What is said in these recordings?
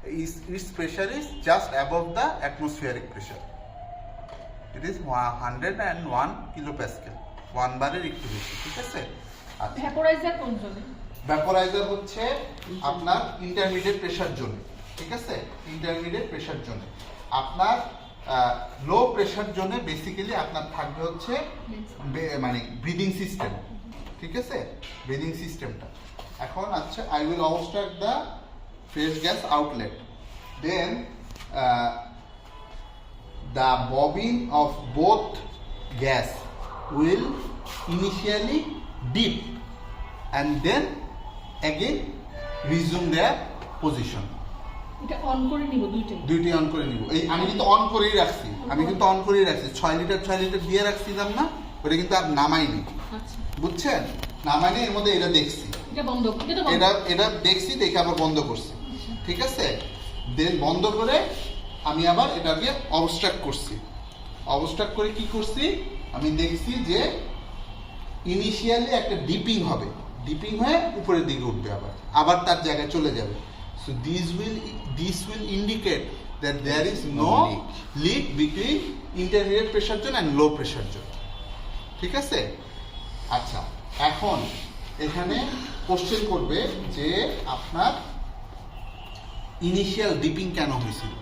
its pressure is just above the atmospheric pressure. It is 101 kilopascal, 1 বারের একটু বেশি, ঠিক আছে? আচ্ছা, ভ্যাপোরাইজার কোন জন্য? ভ্যাপোরাইজার হচ্ছে আপনার ইন্টারমিডিয়েট প্রেসার জন্য, ঠিক আছে? ইন্টারমিডিয়েট প্রেসার জন্য। আপনার লো প্রেসার জন্য বেসিক্যালি আপনার থাকবে হচ্ছে মানে ব্রিদিং সিস্টেম, ঠিক আছে? ব্রিদিং সিস্টেমটা। এখন আচ্ছা, I will obstruct the fresh gas outlet, then the bobbin of both gas will initially dip and then again resume their position. এটা অন করে নিব দুইটাই অন করে নিব। এই আমি কিন্তু অন করেই রাখছি, 6 লিটার দিয়ে রাখছিলাম না, ওটা কিন্তু আর নামাইনি। আচ্ছা, বুঝছেন? নামাইনি, এর মধ্যে এটা দেখছি, এটা দেখছি, দেখে আবার বন্ধ করছি, ঠিক আছে? দেন বন্ধ করে আমি আবার এটাকে অবস্ট্রাক্ট করছি। অবস্ট্রাক্ট করে কি করছি, আমি দেখছি যে ইনিশিয়ালি একটা ডিপিং হবে, ডিপিং হয়ে উপরের দিকে উঠবে, আবার তার জায়গায় চলে যাবে। So this will indicate that there is no leak between intermediate pressure zone and low pressure zone, ঠিক আছে? আচ্ছা, এখন এখানে কোশ্চেন করবে যে আপনার ইনিশিয়াল ডিপিং কেন হয়েছিল,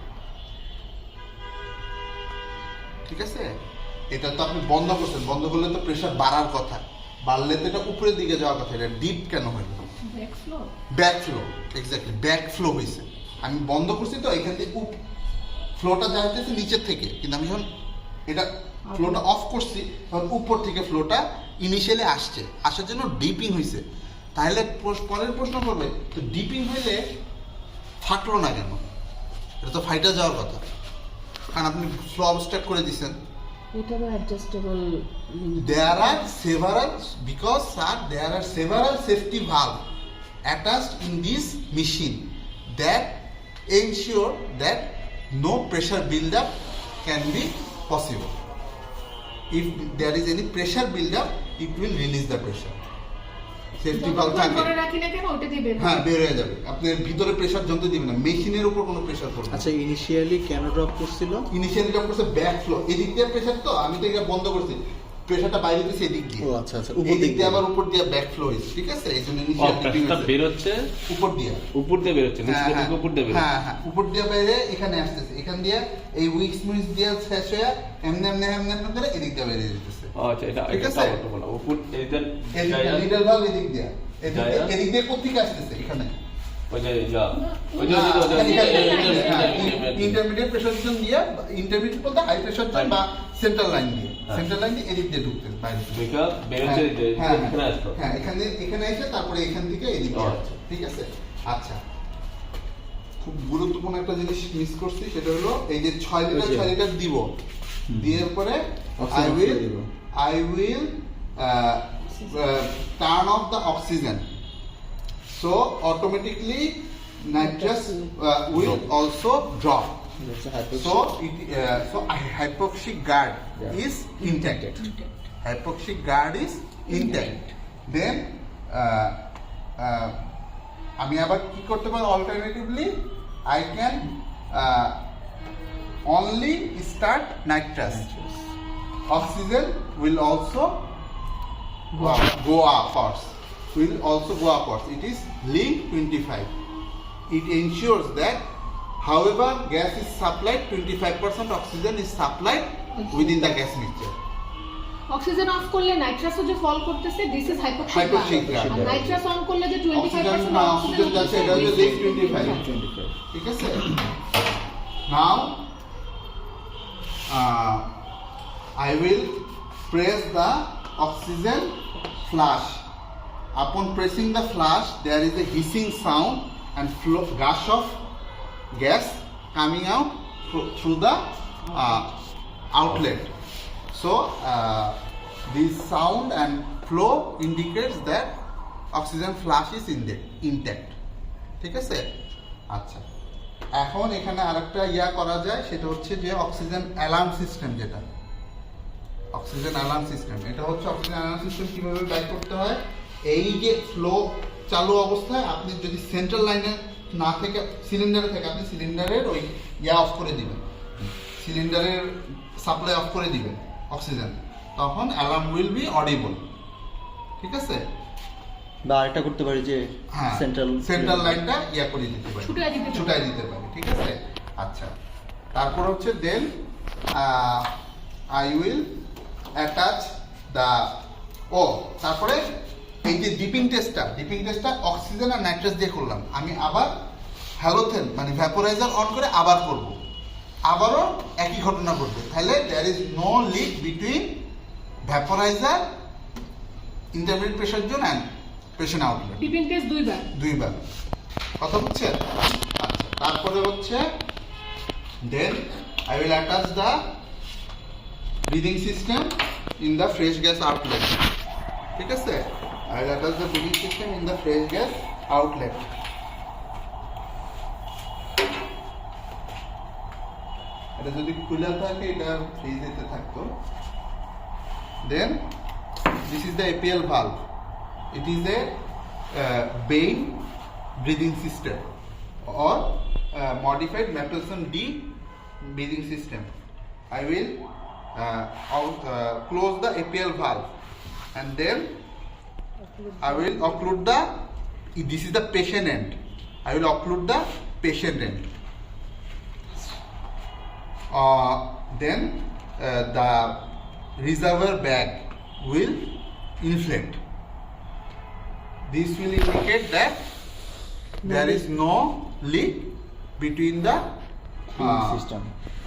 ঠিক আছে? এটা তো আপনি বন্ধ করছেন, বন্ধ করলে তো প্রেসার বাড়ার কথা, বাড়লে তো এটা উপরের দিকে যাওয়ার কথা, এটা ডিপ কেন হইল? Back flow, exactly back flow হয়েছে। আমি বন্ধ করছি তো এখান থেকে ফ্লোটা যাইতেছে নিচের থেকে, কিন্তু আমি যখন এটা ফ্লোটা অফ করছি তখন উপর থেকে ফ্লোটা ইনিশিয়ালি আসার জন্য ডিপিং হয়েছে। তাহলে পরের প্রশ্ন করবে, তো ডিপিং হইলে ফাটলো না কেন? এটা তো ফাইটা যাওয়ার কথা, কারণ আপনি ফ্লো অবস্ট্রাক্ট করে দিয়েছেন। এটারও adjustable, there are several safety valve attached in this machine that ensure that no pressure build-up can be possible. If there is any pressure build-up, it will release the pressure. Safety valve থাকে, ধরে রাখি না কেন, ওটা দিয়ে বের হবে। হ্যাঁ, বের হয়ে যাবে। আপনি ভিতরে প্রেসার যন্ত্র দিবেন না, মেশিনের উপর কোনো প্রেসার পড়বে। আচ্ছা, ইনিশিয়ালি কেন ড্রপ করছিল? ইনিশিয়ালি ড্রপ করছে ব্যাক ফ্লো, এদিক দিয়ে প্রেসার, তো আমি তো এটা বন্ধ করছি, প্রেসারটা বাইরে দিয়েছে এদিক দিয়ে। ও আচ্ছা আচ্ছা, উপর দিক দিয়ে আবার উপর দিয়ে ব্যাক ফ্লো হইছে, ঠিক আছে? এইজন্য ইনিশিয়াল ডিপিং বের হচ্ছে উপর দিয়ে বের হচ্ছে, নিচ থেকে উপর দিয়ে বের হচ্ছে। হ্যাঁ, উপর দিয়ে বাইরে এখানে আসতেছে, এখান দিয়ে এই উইক্স মুইক্স দিয়ে শেষ হয়ে এমনি করে এদিক দিয়ে বাইরে যেতেছে। আচ্ছা, এটা ঠিক আছে? বলা উপর এইটার লিডার ভালভ এদিক দিয়ে, এদিক দিয়ে কোত্থেকে আসতেছে? এখানে ওই যে যা ওই যে ইন্টারমিডিয়েট প্রেসার জোন দিয়ে, ইন্টারমিডিয়েট বলতে হাই প্রেসার জোন বা সেন্ট্রাল লাইন দিয়ে, এদিক দিয়ে ঢুকতে বাইরে বেকা বের হচ্ছে, এখানে আসলো। হ্যাঁ, এখানে এসে তারপরে এখান থেকে এদিকে আসছে, ঠিক আছে? আচ্ছা, খুব গুরুত্বপূর্ণ একটা জিনিস মিস করছি, সেটা হলো এই যে 6 লিটার দিব, দেওয়ার পরে I will turn off the oxygen, so automatically nitrous will also drop. So hypoxic guard is intact. Hypoxic guard is intact. Then আমি আবার কি করতে পারি? Alternatively, I can only start nitrous. Oxygen will also go upwards. It is link 25. It ensures that however gas is supplied, 25% oxygen is supplied within the gas mixture. Oxygen off করলে নাইট্রাসও যে fall করতেছে, this is Hypoxic guard. আর nitrous on করলে যে 25% oxygen যাচ্ছে, এটা হচ্ছে link 25. ঠিক আছে? Now I will press the oxygen flash. Upon pressing the flash, there is a hissing sound and gush of gas coming out through the outlet. So this sound and flow indicates that oxygen flash is intact. ঠিক আছে? আচ্ছা, এখন এখানে আরেকটা করা যায়, সেটা হচ্ছে যে অক্সিজেন অ্যালার্ম সিস্টেম, যেটা অক্সিজেন অ্যালার্ম সিস্টেম, এটা হচ্ছে অক্সিজেন অ্যালার্ম সিস্টেম কিভাবে বাইর করতে হয়। এই যে ফ্লো চালু অবস্থায় আপনি যদি সেন্ট্রাল লাইনে না থেকে সিলিন্ডারে থেকে আপনি সিলিন্ডারের ওই অফ করে দিবেন, সিলিন্ডারের সাপ্লাই অফ করে দিবেন অক্সিজেন, তখন অ্যালার্ম উইল বি অডিবল। ঠিক আছে? বা এটা করতে পারি যে হ্যাঁ, সেন্ট্রাল লাইনটা করে দিতে পারি, ছুটাই দিতে পারি। ঠিক আছে? আচ্ছা, তারপর হচ্ছে then I will attach the তারপরে এই যে ডিপিং টেস্টটা অক্সিজেন আর নাইট্রাস দিয়ে করলাম, আমি আবার হ্যালোথেন মানে ভ্যাপোরাইজার অন করে আবার করব, আবারও একই ঘটনা ঘটবে। তাহলে there is no leak between vaporiser, intermediate pressure zone and pressure outlet. Dipping test দুইবার। কথা বুঝছে? আচ্ছা, তারপরে হচ্ছে then I will attach the breathing system in the fresh gas outlet. ঠিক আছে? I will attach the breathing system in the fresh gas outlet. এটা যদি খোলা থাকে এটা ফ্রিজেতে থাকতো। দেন this is the APL valve. It is a Bain breathing system or modified Mapleson-D breathing system. I will close the APL valve and then I will occlude the, this is the patient end, I will occlude the patient end. Then the reservoir bag will inflate. This will indicate that there is no leak between the system.